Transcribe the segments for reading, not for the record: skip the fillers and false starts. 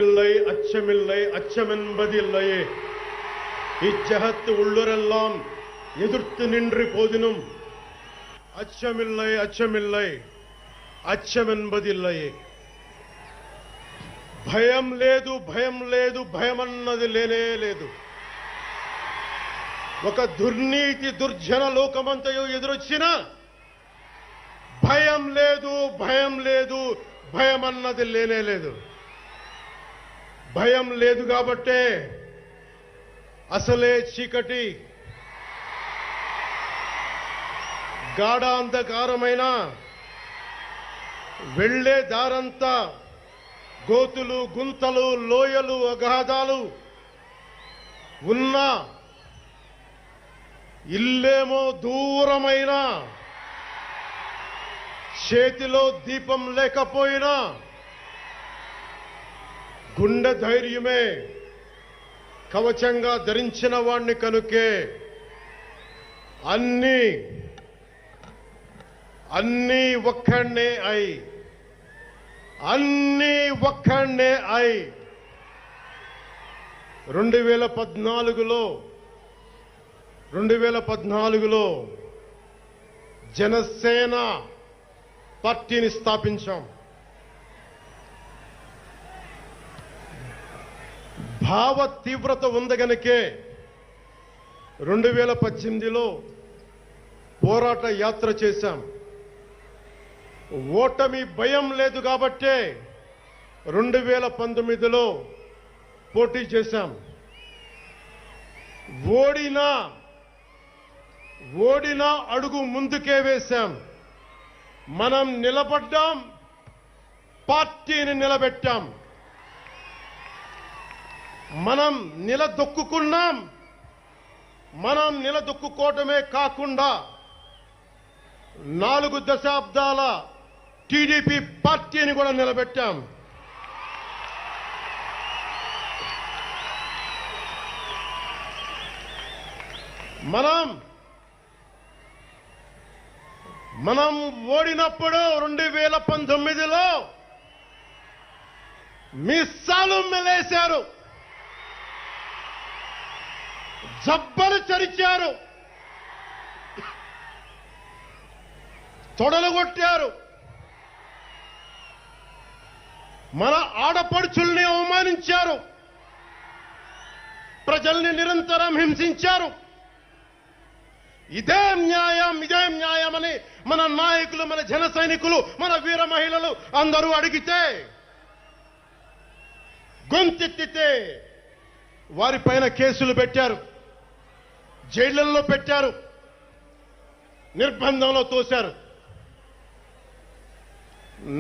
இல்லை அச்சமில்லை அச்சமென்பதில்லையே இச்சகத்து உள்ளுரெல்லாம் எதிர்த்து நின்று போதினும் அச்சமில்லை அச்சமில்லை అచ్చమెన్బదిల్లయే భయం లేదు భయం లేదు భయమన్నది లేనే లేదు. ఒక దుర్నీతి దుర్జన లోకమంతయు ఎదురొచ్చినా భయం లేదు భయం లేదు భయమన్నది లేనే లేదు. భయం లేదు కాబట్టే అసలే చీకటి గాఢాంధకారమైన వెళ్లే దారంతా గోతులు గుంతలు లోయలు అగాధాలు ఉన్న ఇల్లేమో దూరమైన చేతిలో దీపం లేకపోయినా గుండె ధైర్యమే కవచంగా ధరించిన వాణ్ణి కనుకే అన్నీ ఒక్కడే అయి అన్నీ ఒక్కడే అయి 2014లో జనసేన పార్టీని స్థాపించాం. భావ తీవ్రత ఉంది గనుకే 2018లో పోరాట యాత్ర చేశాం. ఓటమి భయం లేదు కాబట్టే 2019లో పోటీ చేశాం. ఓడినా అడుగు ముందుకే వేశాం. మనం నిలబడ్డాం, పార్టీని నిలబెట్టాం. మనం నిలదొక్కుకున్నాం. మనం నిలదొక్కుకోవటమే కాకుండా 4 దశాబ్దాల టీడీపీ పార్టీని కూడా నిలబెట్టాం. మనం ఓడినప్పుడు 2019లో మీసాలు మెలేశారు, జబ్బలు చరిచారు, తొడలు కొట్టారు, మన ఆడపడుచుల్ని అవమానించారు, ప్రజల్ని నిరంతరం హింసించారు. ఇదే న్యాయమని మన నాయకులు, మన జన సైనికులు, మన వీర మహిళలు అందరూ అడిగితే, గొంతెత్తితే వారిపైన కేసులు పెట్టారు, జైళ్లలో పెట్టారు, నిర్బంధంలో తోశారు.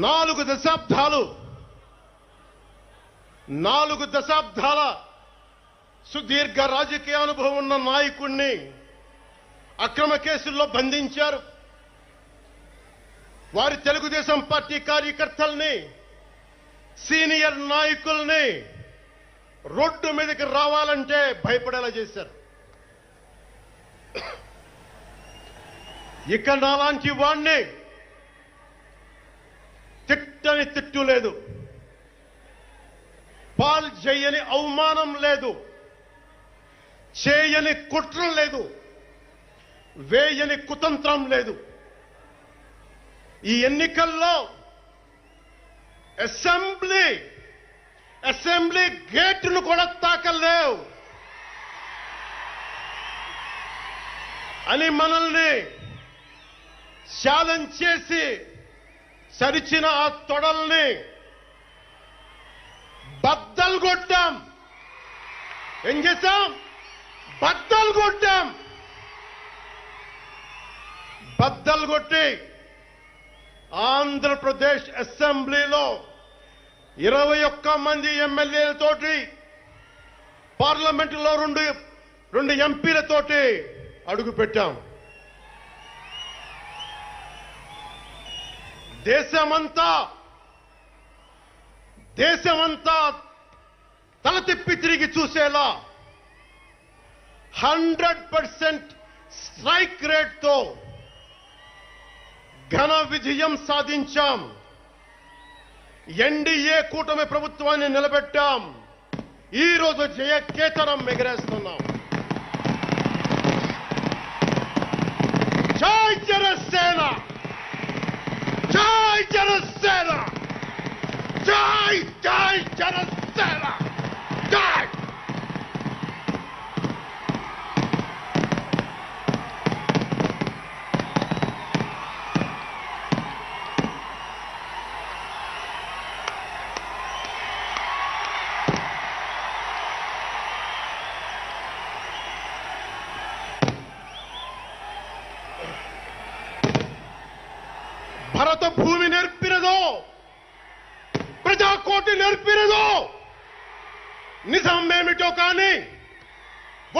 4 దశాబ్దాల సుదీర్ఘ రాజకీయ అనుభవం ఉన్న నాయకుణ్ణి అక్రమ కేసుల్లో బంధించారు. వారి తెలుగుదేశం పార్టీ కార్యకర్తల్ని, సీనియర్ నాయకుల్ని రోడ్డు మీదకి రావాలంటే భయపడేలా చేశారు. ఇక నాలాంటి వాణ్ణి తిట్టని తిట్టు లేదు, పాల్ చేయని అవమానం లేదు, చేయని కుట్ర లేదు, వేయని కుతంత్రం లేదు. ఈ ఎన్నికల్లో అసెంబ్లీ గేటును కూడా తాకలేవు అని మనల్ని ఛాలెంజ్ చేసి సరిచిన ఆ తొడల్ని బద్దలు కొట్టాం. ఏం చేశాం? బద్దలు కొట్టాం. బద్దలు కొట్టి ఆంధ్రప్రదేశ్ అసెంబ్లీలో 21 మంది ఎమ్మెల్యేలతోటి, పార్లమెంటులో 2 ఎంపీలతోటి అడుగు పెట్టాం. దేశమంతా తల తిప్పి తిరిగి చూసేలా 100% స్ట్రైక్ రేట్తో ఘన విజయం సాధించాం. ఎన్డీఏ కూటమి ప్రభుత్వాన్ని నిలబెట్టాం. ఈ రోజు జయకేతనం ఎగరేస్తున్నాం. జై జనసేన, జై జనసేన, జై జై జనసేన, జై. భరత భూమి నేర్పినదో, ప్రజాకోటి నేర్పినదో, నిజమేమిటో కానీ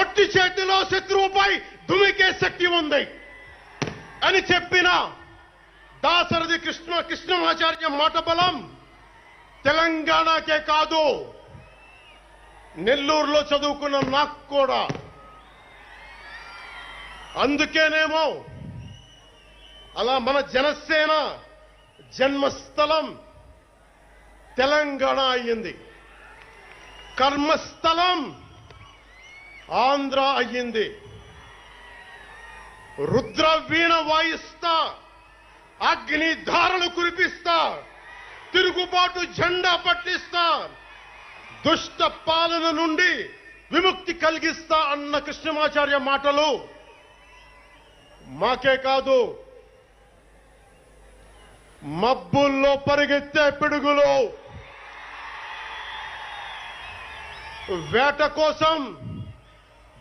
ఒట్టి చేతిలో శత్రువుపై దుమికే శక్తి ఉంది అని చెప్పిన దాశరథి కృష్ణమాచార్య మాట బలం తెలంగాణకే కాదు, నెల్లూరులో చదువుకున్న నాకు కూడా. అందుకేనేమో అలా మన జనసేన జన్మస్థలం తెలంగాణ అయ్యింది, కర్మస్థలం ఆంధ్ర అయ్యింది. రుద్ర వీణ వాయిస్తా, అగ్ని ధారలు కురిపిస్తా, తిరుగుబాటు జెండా పట్టిస్తా, దుష్ట పాలన నుండి విముక్తి కలిగిస్తా అన్న కృష్ణమాచార్య మాటలు మాకే కాదు, మబ్బుల్లో పరిగెత్తే పిడుగులు, వేట కోసం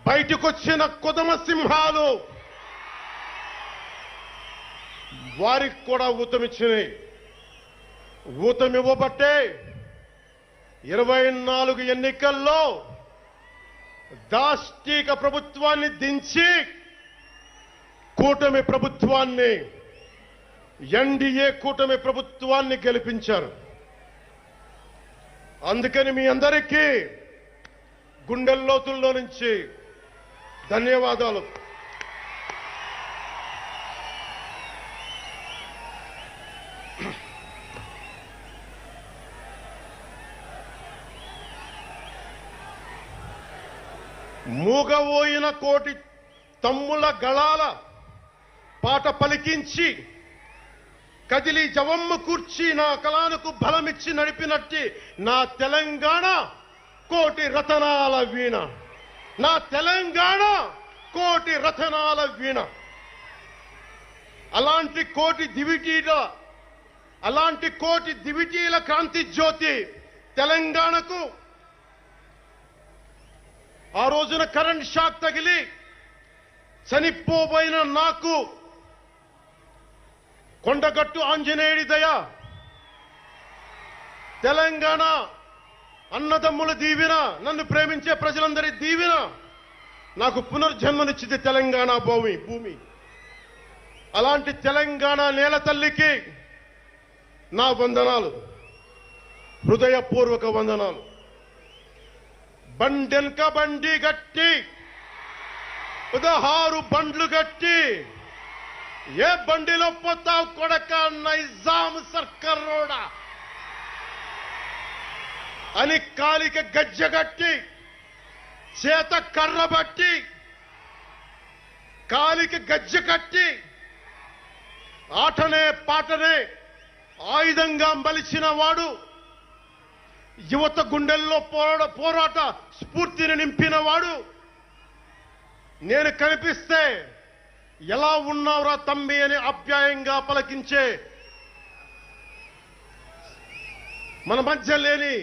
బయటకొచ్చిన కొదమ సింహాలు వారికి కూడా ఊతమిచ్చినాయి. ఊతమివ్వబట్టే 24 ఎన్నికల్లో దాష్టీక ప్రభుత్వాన్ని దించి కూటమి ప్రభుత్వాన్ని, ఎన్డీఏ కూటమి ప్రభుత్వాన్ని గెలిపించారు. అందుకని మీ అందరికీ గుండెల్లోతుల్లో నుంచి ధన్యవాదాలు. మూగబోయిన కోటి తమ్ముల గళాల పాట పలికించి కదిలి జవమ్మ కూర్చి నా కళానికి బలమిచ్చి నడిపినట్టి నా తెలంగాణ కోటి రతనాల వీణ, నా తెలంగాణ కోటి రతనాల వీణ. అలాంటి కోటి దివిటీల కాంతి జ్యోతి తెలంగాణకు ఆ రోజున కరెంట్ షాక్ తగిలి చనిపోబోయిన నాకు కొండగట్టు ఆంజనేయుడి దయ, తెలంగాణ అన్నదమ్ముల దీవెన, నన్ను ప్రేమించే ప్రజలందరి దీవెన నాకు పునర్జన్మనిచ్చింది తెలంగాణ భూమి. అలాంటి తెలంగాణ నేల తల్లికి నా వందనాలు, హృదయపూర్వక వందనాలు. బండెన్క బండి గట్టి 16 బండ్లు గట్టి ఏ బండిలో పోతావు కొడక నైజాం సర్కారోడా అని కాలిక గజ్జగట్టి, చేత కర్ర బట్టి కాలిక గజ్జ కట్టి ఆటనే పాటనే ఆయుధంగా మలిచిన వాడు, యువత గుండెల్లో పోరాట స్ఫూర్తిని నింపిన వాడు, నేను కనిపిస్తే ఎలా ఉన్నావురా తమ్మి అని ఆప్యాయంగా పలకించే మన మధ్య లేని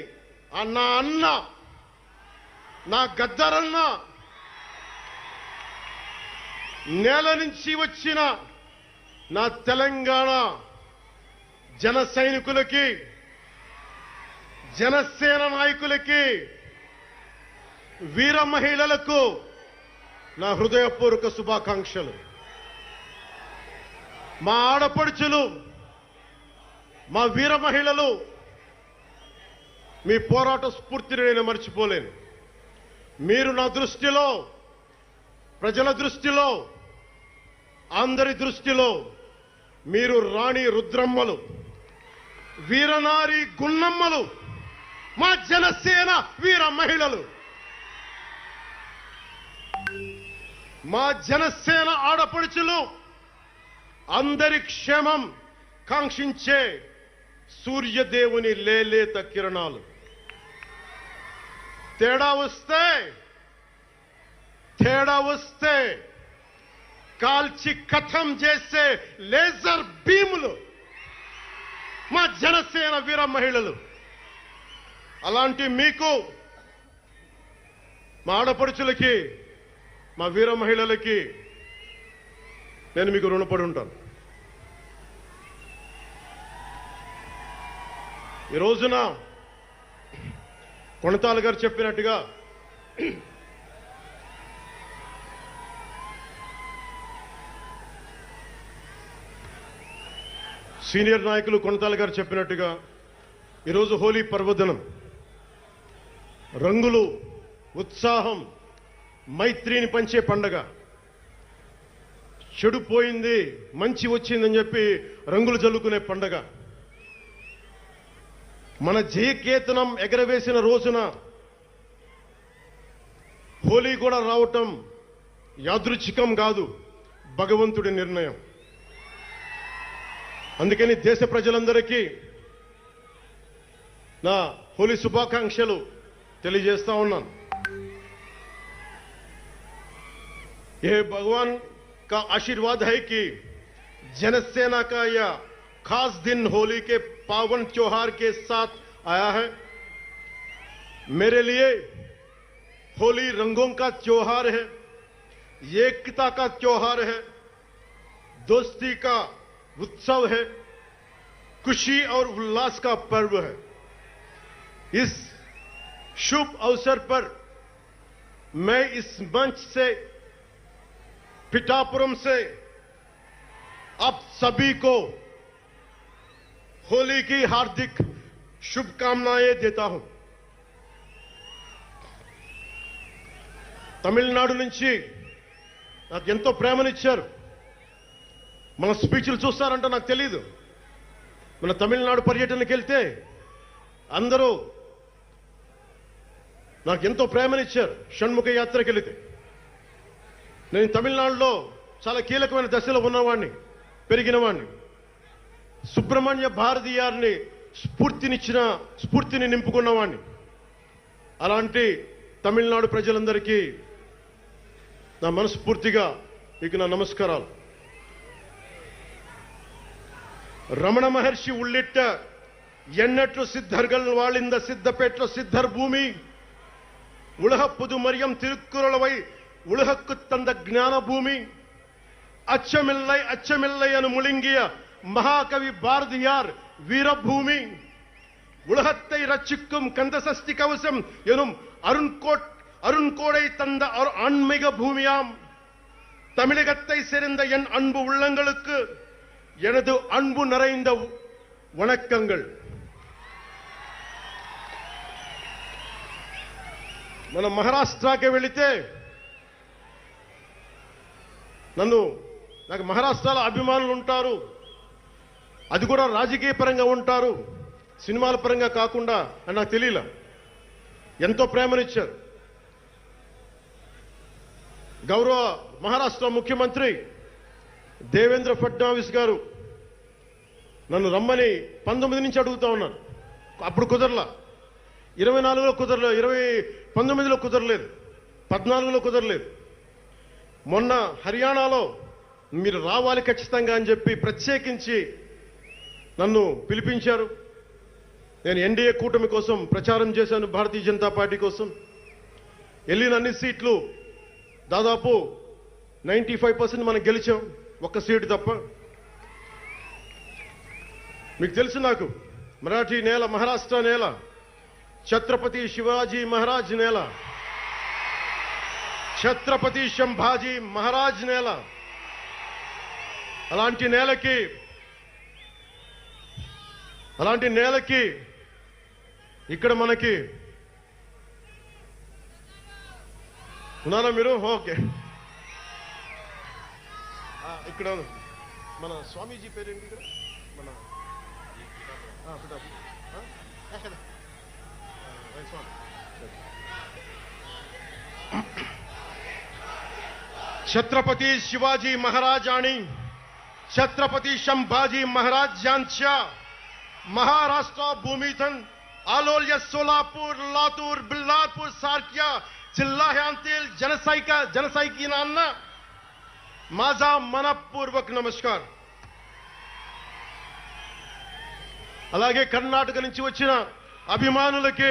నా అన్న, నా గద్దరన్న, నేల నుంచి వచ్చిన నా తెలంగాణ జన సైనికులకి, జనసేన నాయకులకి, వీర మహిళలకు నా హృదయపూర్వక శుభాకాంక్షలు. మా ఆడపడుచులు, మా వీర మహిళలు, మీ పోరాట స్ఫూర్తిని నేను మర్చిపోలేను. మీరు నా దృష్టిలో, ప్రజల దృష్టిలో, అందరి దృష్టిలో మీరు రాణి రుద్రమ్మలు. వీరనారి గున్నమ్మలు, మా జనసేన వీర మహిళలు, మా జనసేన ఆడపడుచులు అందరి క్షేమం కాంక్షించే సూర్యదేవుని లేలేత కిరణాలు. తేడా వస్తే కాల్చి కథం చేసే లేజర్ బీములు మా జనసేన వీర మహిళలు. అలాంటి మీకు, మా ఆడపడుచులకి, మా వీర మహిళలకి నేను మీకు రుణపడి ఉంటాను. ఈ రోజున కొణతాల గారు చెప్పినట్టుగా సీనియర్ నాయకులు కొణతాల గారు చెప్పినట్టుగా ఈరోజు హోలీ పర్వదినం. రంగులు, ఉత్సాహం, మైత్రిని పంచే పండగ. చెడు పోయింది, మంచి వచ్చిందని చెప్పి రంగులు జల్లుకునే పండగ. మన జయకేతనం ఎగరవేసిన రోజున హోలీ కూడా రావటం యాదృచ్ఛికం కాదు, భగవంతుడి నిర్ణయం. అందుకని దేశ ప్రజలందరికీ నా హోలీ శుభాకాంక్షలు తెలియజేస్తా ఉన్నాను. ये भगवान का आशीर्वाद है कि जनसेना का यह खास दिन होली के पावन त्योहार के साथ आया है. मेरे लिए होली रंगों का त्योहार है, एकता का त्योहार है, दोस्ती का उत्सव है, खुशी और उल्लास का पर्व है. इस शुभ अवसर पर मैं इस मंच से, पिठापुरम से आप सभी को होली की हार्दिक शुभकामनाएं देता हूं. తమిళనాడు నుంచి నాకు ఎంతో ప్రేమనిచ్చారు. మన స్పీచ్లు చూస్తారంటే నాకు తెలీదు. మన తమిళనాడు పర్యటనకి వెళ్తే అందరూ నాకు ఎంతో ప్రేమనిచ్చారు. షణ్ముఖ యాత్రకి వెళితే నేను తమిళనాడులో చాలా కీలకమైన దశలో ఉన్నవాడిని, పెరిగినవాడిని. సుబ్రహ్మణ్య భారతీయారిని స్ఫూర్తిని నింపుకున్నవాడిని. అలాంటి తమిళనాడు ప్రజలందరికీ నా మనస్ఫూర్తిగా మీకు నా నమస్కారాలు. రమణ మహర్షి ఉళ్ళిట్ట ఎన్నట్లు సిద్ధర్గల్ వాళింద సిద్ధపేట్ల సిద్ధర్ భూమి ఉలహ పుదుమరియం తిరుక్కురళవై உலகக்கு தந்த ஞான பூமி அச்சமில்லை என முழுங்கிய மகாகவி பாரதியார் வீரபூமி உலகத்தை ரட்சிக்கும் கந்தசஷ்டி கவசம் எனும் அருண்கோடை தந்த ஆன்மீக பூமியாம் தமிழகத்தை சேர்ந்த என் அன்பு உள்ளங்களுக்கு எனது அன்பு நிறைந்த வணக்கங்கள். మన మహారాష్ట్రకి వెళితే నాకు మహారాష్ట్రలో అభిమానులు ఉంటారు. అది కూడా రాజకీయ పరంగా ఉంటారు, సినిమాల పరంగా కాకుండా అని నాకు తెలియలా. ఎంతో ప్రేమనిచ్చారు. గౌరవ మహారాష్ట్ర ముఖ్యమంత్రి దేవేంద్ర ఫడ్నవీస్ గారు నన్ను రమ్మని 19 నుంచి అడుగుతా ఉన్నారు. అప్పుడు కుదరలా, 24లో కుదరలేదు, 19లో కుదరలేదు, 14లో కుదరలేదు. మొన్న హర్యానాలో మీరు రావాలి ఖచ్చితంగా అని చెప్పి ప్రత్యేకించి నన్ను పిలిపించారు. నేను ఎన్డీఏ కూటమి కోసం ప్రచారం చేశాను, భారతీయ జనతా పార్టీ కోసం. వెళ్ళిన అన్ని సీట్లు దాదాపు 95% మనం గెలిచాం, ఒక్క సీటు తప్ప. మీకు తెలుసు, నాకు మరాఠీ నేల, మహారాష్ట్ర నేల, ఛత్రపతి శివాజీ మహారాజ్ నేల, ఛత్రపతి సంభాజీ మహారాజ్ నేల. అలాంటి నేలకి ఇక్కడ మనకి ఉన్నారా మీరు? ఓకే. ఇక్కడ మన స్వామీజీ పేరేంటి? మన छत्रपती शिवाजी महाराज आणि छत्रपती संभाजी महाराज यांच्या महाराष्ट्र भूमीतून आलोल्य सोलापूर, लातूर, बिल्लारपूर सारख्या जिल्ह्यांतील जनसैनिकांना माझा मनपूर्वक नमस्कार. అలాగే కర్ణాటక నుంచి వచ్చిన అభిమానులకి,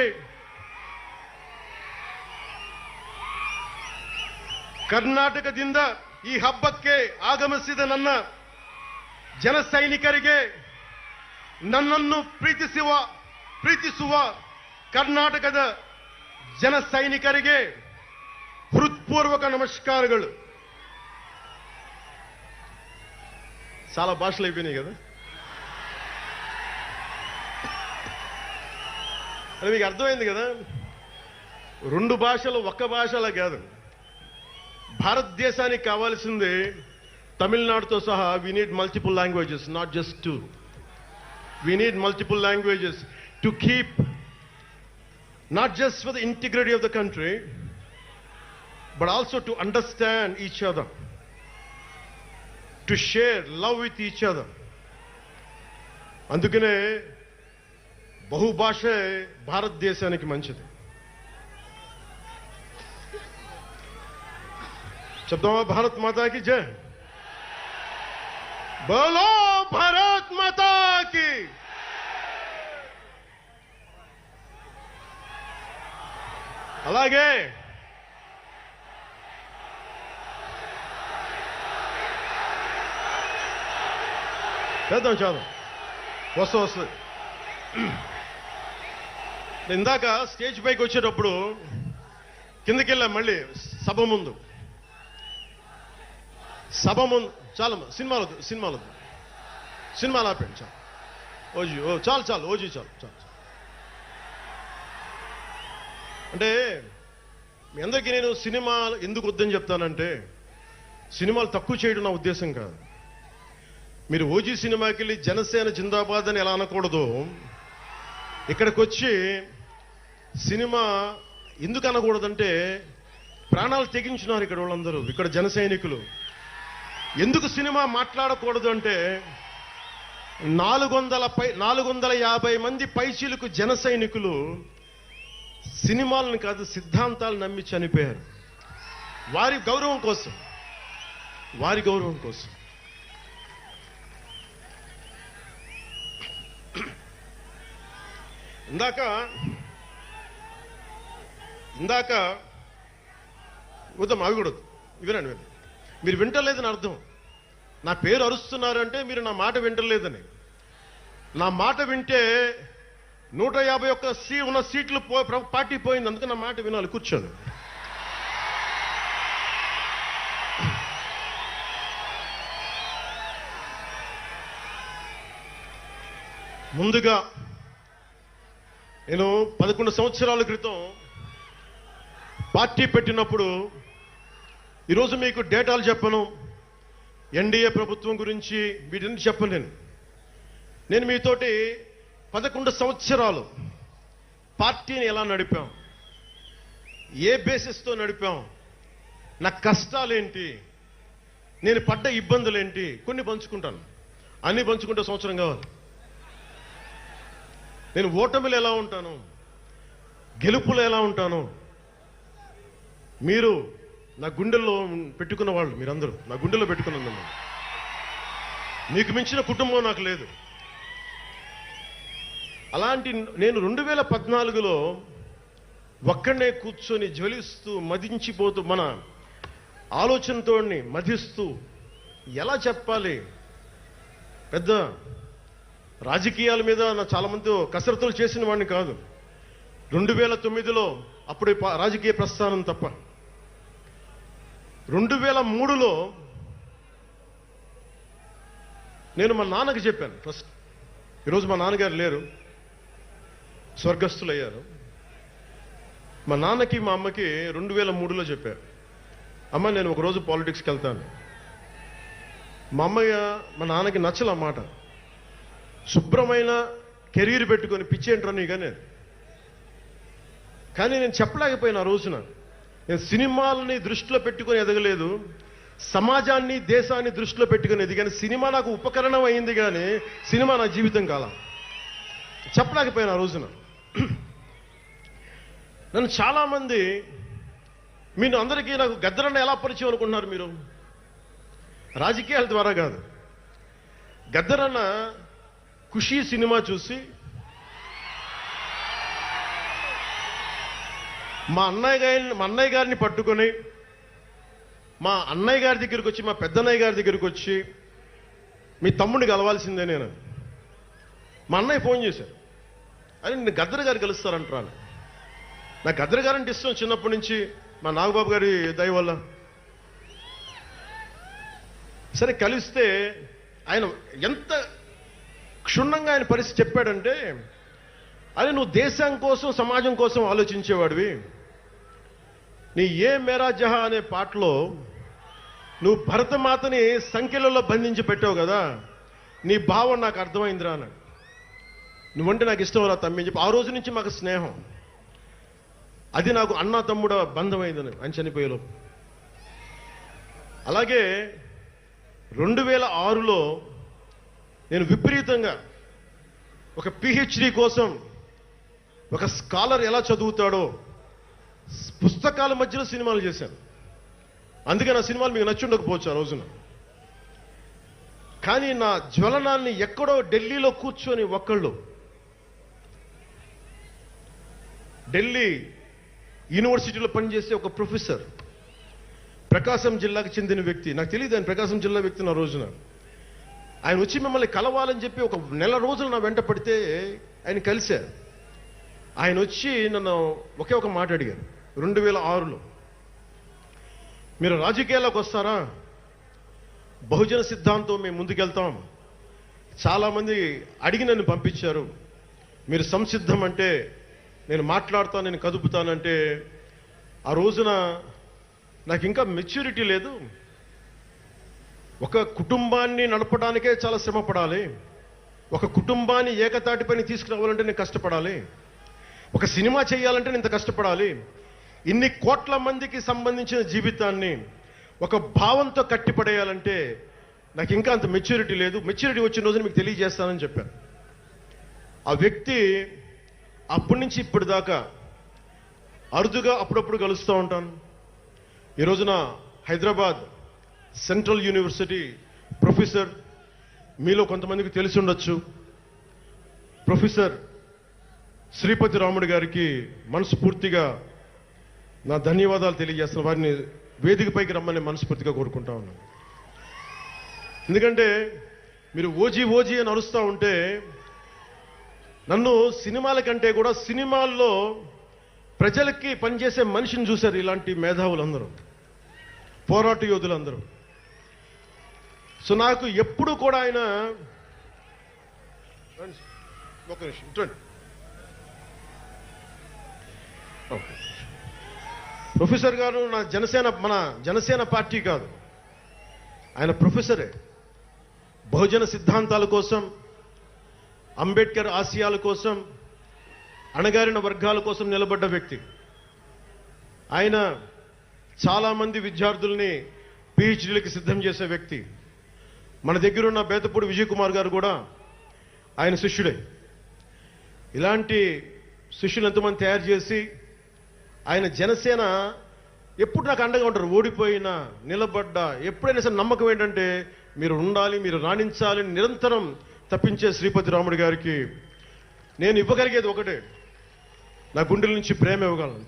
ಕರ್ನಾಟಕದಿಂದ ಈ ಹಬ್ಬಕ್ಕೆ ಆಗಮಿಸಿದ ನನ್ನ ಜನ ಸೈನಿಕರಿಗೆ, ನನ್ನನ್ನು ಪ್ರೀತಿಸುವ ಕರ್ನಾಟಕದ ಜನ ಸೈನಿಕರಿಗೆ ಹೃತ್ಪೂರ್ವಕ నమస్కారాలు. చాలా భాషలు అయిపోయినాయి కదా. అది మీకు అర్థమైంది కదా. రెండు భాషలు ఒక్క భాషలా కాదు. భారతదేశానికి కావాల్సింది తమిళనాడుతో సహా we need multiple languages, not just two. We need multiple languages to keep, not just for the integrity of the country, but also to understand each other, to share love with each other. అందుకనే బహుభాష భారతదేశానికి మంచిది. చెప్తామా భారత్ మాతా కి జై. బోలో భారత్ మాతా కి. అలాగే చేద్దాం వస్తుంది. ఇందాక స్టేజ్ పైకి వచ్చేటప్పుడు కిందకి వెళ్ళా. మళ్ళీ సభ ముందు చాలా సినిమాలు ఆపండి. చాలు ఓజీ చాలు. అంటే మీ అందరికీ నేను సినిమాలు ఎందుకు వద్దని చెప్తానంటే, సినిమాలు తక్కువ చేయడం నా ఉద్దేశం కాదు. మీరు ఓజీ సినిమాకి వెళ్ళి జనసేన జిందాబాద్ అని ఎలా అనకూడదు, ఇక్కడికి వచ్చి సినిమా ఎందుకు అనకూడదంటే, ప్రాణాలు తెగించినారు ఇక్కడ వాళ్ళందరూ, ఇక్కడ జన సైనికులు. ఎందుకు సినిమా మాట్లాడకూడదు అంటే, 450 మంది పైచీలకు జన సైనికులు సినిమాలను కాదు సిద్ధాంతాలు నమ్మి చనిపోయారు. వారి గౌరవం కోసం. ఇందాక వద్దాం, అవి కూడా వినండి. మీరు వింటలేదని అర్థం. నా పేరు అరుస్తున్నారంటే మీరు నా మాట వింటలేదని. నా మాట వింటే 151 ఉన్న సీట్లు పార్టీ పోయింది. అందుకే నా మాట వినాలి. కూర్చోండి. ముందుగా నేను 11 సంవత్సరాల క్రితం పార్టీ పెట్టినప్పుడు, ఈరోజు మీకు డేటాలు చెప్పను, ఎన్డీఏ ప్రభుత్వం గురించి వీటిని చెప్పను. నేను మీతోటి 11 సంవత్సరాలు పార్టీని ఎలా నడిపాం, ఏ బేసిస్తో నడిపాం, నా కష్టాలేంటి, నేను పడ్డ ఇబ్బందులేంటి, కొన్ని పంచుకుంటాను. అన్ని పంచుకుంటే సంవత్సరం కావాలి. నేను ఓటమిలు ఎలా ఉంటాను, గెలుపులు ఎలా ఉంటాను, మీరు నా గుండెల్లో పెట్టుకున్న వాళ్ళు, మీరందరూ నా గుండెల్లో పెట్టుకున్నదమ్మా. మీకు మించిన కుటుంబం నాకు లేదు. అలాంటి నేను 2014లో ఒక్కడనే కూర్చొని జ్వలిస్తూ మదించిపోతూ, మన ఆలోచనతో మధిస్తూ ఎలా చెప్పాలి, పెద్ద రాజకీయాల మీద చాలా మంది కసరత్తులు చేసిన వాడిని కాదు. 2009లో అప్పుడు రాజకీయ ప్రస్థానం తప్ప. 2003లో నేను మా నాన్నకి చెప్పాను ఫస్ట్. ఈరోజు మా నాన్నగారు లేరు, స్వర్గస్థులయ్యారు. మా నాన్నకి మా అమ్మకి 2003లో చెప్పారు, అమ్మ నేను ఒకరోజు పాలిటిక్స్కి వెళ్తాను. మా నాన్నకి నచ్చల మాట. శుభ్రమైన కెరీర్ పెట్టుకొని పిచ్చేంట్రా నీకనే. కానీ నేను చెప్పలేకపోయినా ఆ రోజున. నేను సినిమాలని దృష్టిలో పెట్టుకొని ఎదగలేదు, సమాజాన్ని దేశాన్ని దృష్టిలో పెట్టుకొని ఎదిగాను. సినిమా నాకు ఉపకరణం అయింది కానీ సినిమా నా జీవితం కాలం. చెప్పలేకపోయినా ఆ రోజున. నన్ను చాలామంది, మీరు అందరికీ నాకు గద్దరన్న ఎలా పరిచయం అనుకుంటున్నారు మీరు? రాజకీయాల ద్వారా కాదు. గద్దరన్న ఖుషీ సినిమా చూసి మా అన్నయ్య గారిని పట్టుకొని మా అన్నయ్య గారి దగ్గరికి వచ్చి, మా పెద్దన్నయ్య గారి దగ్గరికి వచ్చి, మీ తమ్ముడిని కలవాల్సిందే నేను. మా అన్నయ్య ఫోన్ చేశారు, అని నేను గద్దర్ గారు కలుస్తారంటాను. నాకు గద్దర్ గారంటే ఇష్టం చిన్నప్పటి నుంచి, మా నాగబాబు గారి దయ వల్ల. సరే కలిస్తే ఆయన ఎంత క్షుణ్ణంగా ఆయన పరిస్థితి చెప్పాడంటే, అదే నువ్వు దేశం కోసం సమాజం కోసం ఆలోచించేవాడివి. నీ ఏ మేరా జహా అనే పాటలో నువ్వు భరతమాతని సంఖ్యలలో బంధించి పెట్టావు కదా, నీ భావం నాకు అర్థమైందిరా అన్నాడు. నువ్వంటే నాకు ఇష్టం రా తమ్మి అని చెప్పి ఆ రోజు నుంచి మాకు స్నేహం. అది నాకు అన్నా తమ్ముడ బంధం అయిందని ఆయన చనిపోయేలో. అలాగే 2006లో నేను విపరీతంగా ఒక పిహెచ్డి కోసం ఒక స్కాలర్ ఎలా చదువుతాడో పుస్తకాల మధ్యలో సినిమాలు చేశాను. అందుకే నా సినిమాలు మీకు నచ్చి ఉండకపోవచ్చు ఆ రోజున. కానీ నా జ్వలనాన్ని ఎక్కడో ఢిల్లీలో కూర్చొని ఒక్కళ్ళు, ఢిల్లీ యూనివర్సిటీలో పనిచేసే ఒక ప్రొఫెసర్, ప్రకాశం జిల్లాకు చెందిన వ్యక్తి, నాకు తెలియదు ఆయన ప్రకాశం జిల్లా వ్యక్తి. నా రోజున ఆయన వచ్చి మిమ్మల్ని కలవాలని చెప్పి ఒక నెల రోజులు నా వెంట పడితే ఆయన కలిశారు. ఆయన వచ్చి నన్ను ఒకే ఒక మాట అడిగారు 2006లో, మీరు రాజకీయాల్లోకి వస్తారా? బహుజన సిద్ధాంతం మేము ముందుకెళ్తాం. చాలామంది అడిగి నన్ను పంపించారు, మీరు సంసిద్ధం అంటే నేను మాట్లాడతాను, నేను కదుపుతానంటే ఆ రోజున నాకు ఇంకా మెచ్యూరిటీ లేదు. ఒక కుటుంబాన్ని నడపడానికే చాలా శ్రమ పడాలి. ఒక కుటుంబాన్ని ఏకతాటిపైన తీసుకురావాలంటే నేను కష్టపడాలి. ఒక సినిమా చేయాలంటే నేను ఇంత కష్టపడాలి. ఇన్ని కోట్ల మందికి సంబంధించిన జీవితాన్ని ఒక భావంతో కట్టిపడేయాలంటే నాకు ఇంకా అంత మెచ్యూరిటీ లేదు. మెచ్యూరిటీ వచ్చిన రోజున మీకు తెలియజేస్తానని చెప్పాను. ఆ వ్యక్తి అప్పటి నుంచి ఇప్పటిదాకా అరుదుగా అప్పుడప్పుడు కలుస్తూ ఉంటాను. ఈ రోజున హైదరాబాద్ సెంట్రల్ యూనివర్సిటీ ప్రొఫెసర్, మీలో కొంతమందికి తెలిసి ఉండొచ్చు, ప్రొఫెసర్ శ్రీపతి రాముడు గారికి మనస్ఫూర్తిగా నా ధన్యవాదాలు తెలియజేస్తున్నాను. వారిని వేదికపైకి రమ్మని మనస్ఫూర్తిగా కోరుకుంటా ఉన్నాను. ఎందుకంటే మీరు ఓజీ ఓజీ అని అరుస్తూ ఉంటే నన్ను సినిమాల కంటే కూడా సినిమాల్లో ప్రజలకి పనిచేసే మనిషిని చూశారు ఇలాంటి మేధావులందరూ, పోరాట యోధులందరూ. సో నాకు ఎప్పుడు కూడా ఆయన ఒక నిమిషం చూడండి, ప్రొఫెసర్ గారు నా మన జనసేన పార్టీ కాదు, ఆయన ప్రొఫెసరే. బహుజన సిద్ధాంతాల కోసం, అంబేద్కర్ ఆశయాల కోసం, అణగారిన వర్గాల కోసం నిలబడ్డ వ్యక్తి. ఆయన చాలామంది విద్యార్థుల్ని పిహెచ్డీలకి సిద్ధం చేసే వ్యక్తి. మన దగ్గరున్న బేతపూడి విజయ్ కుమార్ గారు కూడా ఆయన శిష్యుడే. ఇలాంటి శిష్యులు ఎంతమంది తయారు చేసి ఆయన జనసేన ఎప్పుడు నాకు అండగా ఉంటారు. ఓడిపోయినా నిలబడ్డా ఎప్పుడైనా సరే నమ్మకం ఏంటంటే మీరు ఉండాలి, మీరు రాణించాలి నిరంతరం తప్పించే శ్రీపతి రాముడు గారికి నేను ఇవ్వగలిగేది ఒకటే, నా గుండెల నుంచి ప్రేమ ఇవ్వగలను.